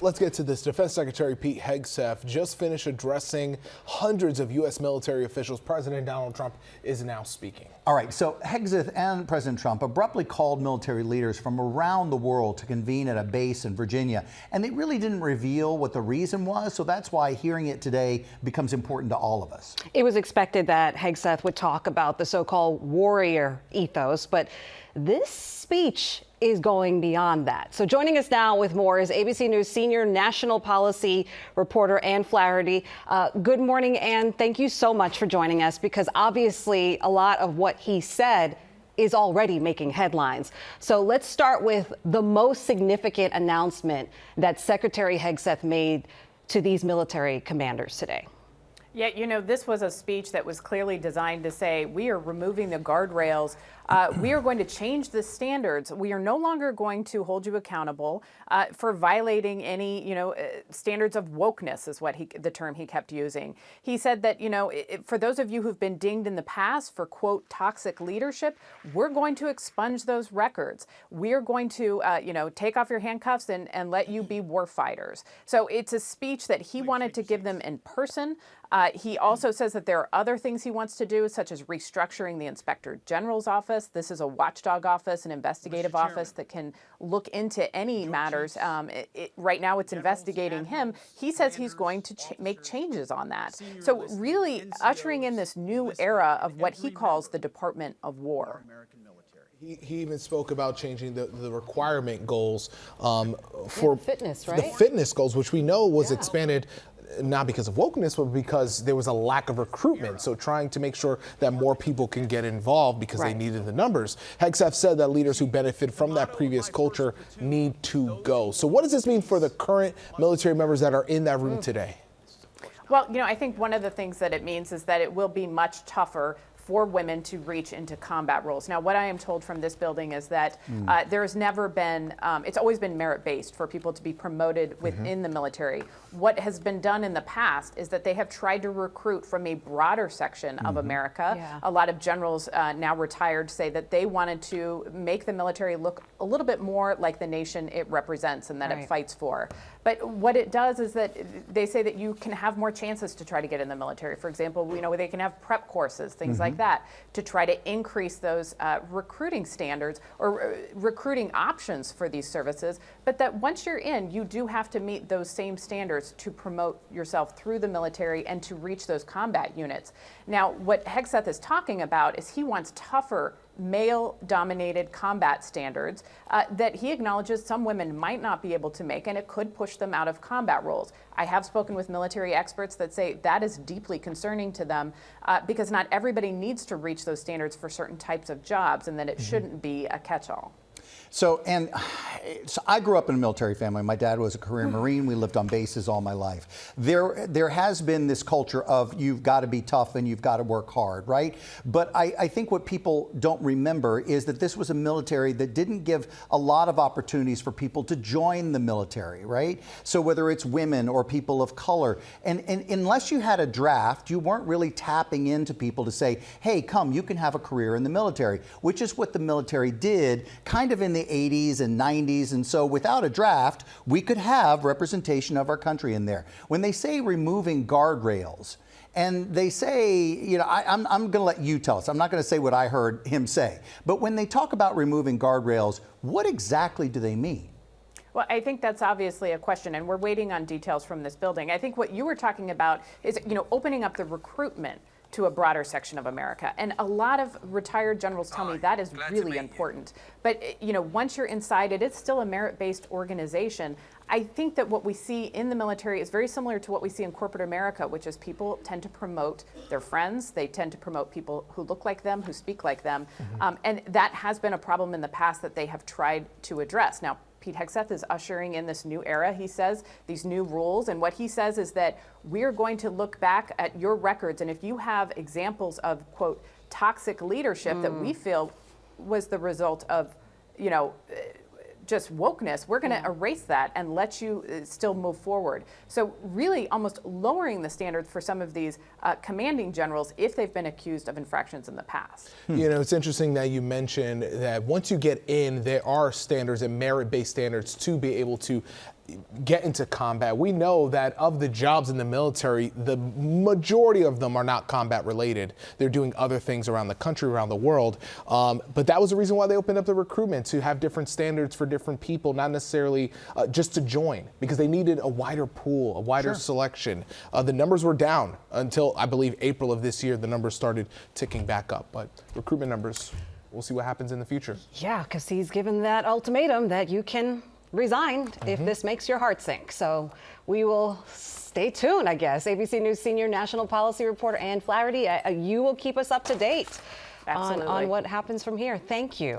Let's get to this. Defense Secretary Pete Hegseth just finished addressing hundreds of U.S. military officials. President Donald Trump is now speaking. All right, so Hegseth and President Trump abruptly called military leaders from around the world to convene at a base in Virginia, and they really didn't reveal what the reason was, so that's why hearing it today becomes important to all of us. It was expected that Hegseth would talk about the so-called warrior ethos, but this speech is going beyond that. So joining us now with more is ABC News senior national policy reporter Anne Flaherty. Good morning, Anne. Thank you so much for joining us, because obviously a lot of what he said is already making headlines. So let's start with the most significant announcement that Secretary Hegseth made to these military commanders today. Yeah, you know, this was a speech that was clearly designed to say we are removing the guardrails. We are going to change the standards. We are no longer going to hold you accountable for violating any, standards of wokeness is what the term he kept using. He said that, for those of you who've been dinged in the past for, quote, toxic leadership, we're going to expunge those records. We are going to, take off your handcuffs and let you be war fighters. So it's a speech that he wanted to give them in person. He also says that there are other things he wants to do, such as restructuring the Inspector General's office. This is a watchdog office, an investigative office that can look into any matters. Right now it's investigating him. He says he's going to make changes on that. So really ushering in this new era of what he calls the Department of War. He even spoke about changing the requirement goals for fitness, right? The fitness goals, which we know was expanded not because of wokeness, but because there was a lack of recruitment. So trying to make sure that more people can get involved because they needed the numbers. Hegseth said that leaders who benefit from that previous culture need to go. So what does this mean for the current military members that are in that room today? Well, I think one of the things that it means is that it will be much tougher for women to reach into combat roles. Now, what I am told from this building is that there's never been, it's always been merit-based for people to be promoted within the military. What has been done in the past is that they have tried to recruit from a broader section of America. Yeah. A lot of generals now retired say that they wanted to make the military look a little bit more like the nation it represents and that it fights for. But what it does is that they say that you can have more chances to try to get in the military. For example, they can have prep courses, things like that, to try to increase those recruiting standards or recruiting options for these services. But that once you're in, you do have to meet those same standards to promote yourself through the military and to reach those combat units. Now, what Hegseth is talking about is he wants tougher male-dominated combat standards that he acknowledges some women might not be able to make, and it could push them out of combat roles. I have spoken with military experts that say that is deeply concerning to them because not everybody needs to reach those standards for certain types of jobs, and that it shouldn't be a catch-all. So I grew up in a military family. My dad was a career Marine. We lived on bases all my life. There has been this culture of you've got to be tough and you've got to work hard, right? But I think what people don't remember is that this was a military that didn't give a lot of opportunities for people to join the military, right? So whether it's women or people of color, and unless you had a draft, you weren't really tapping into people to say, hey, come, you can have a career in the military, which is what the military did kind of in the 80s and 90s. And so without a draft, we could have representation of our country in there. When they say removing guardrails, and they say, I'm going to let you tell us. I'm not going to say what I heard him say. But when they talk about removing guardrails, what exactly do they mean? Well, I think that's obviously a question, and we're waiting on details from this building. I think what you were talking about is, opening up the recruitment to a broader section of America. And a lot of retired generals tell me that is really important. But, once you're inside it, it's still a merit-based organization. I think that what we see in the military is very similar to what we see in corporate America, which is people tend to promote their friends. They tend to promote people who look like them, who speak like them. And that has been a problem in the past that they have tried to address. Now, Pete Hegseth is ushering in this new era, he says, these new rules. And what he says is that we're going to look back at your records. And if you have examples of, quote, toxic leadership that we feel was the result of, just wokeness, we're going to erase that and let you still move forward. So really almost lowering the standards for some of these commanding generals if they've been accused of infractions in the past. It's interesting that you mentioned that once you get in, there are standards and merit-based standards to be able to get into combat. We know that of the jobs in the military, the majority of them are not combat related. They're doing other things around the country, around the world. But that was the reason why they opened up the recruitment, to have different standards for different people, not necessarily just to join, because they needed a wider pool, a wider selection. The numbers were down until, I believe, April of this year. The numbers started ticking back up, but recruitment numbers, we'll see what happens in the future. Yeah, because he's given that ultimatum that you can resign if this makes your heart sink. So we will stay tuned, I guess. ABC News senior national policy reporter Anne Flaherty, you will keep us up to date on what happens from here. Thank you.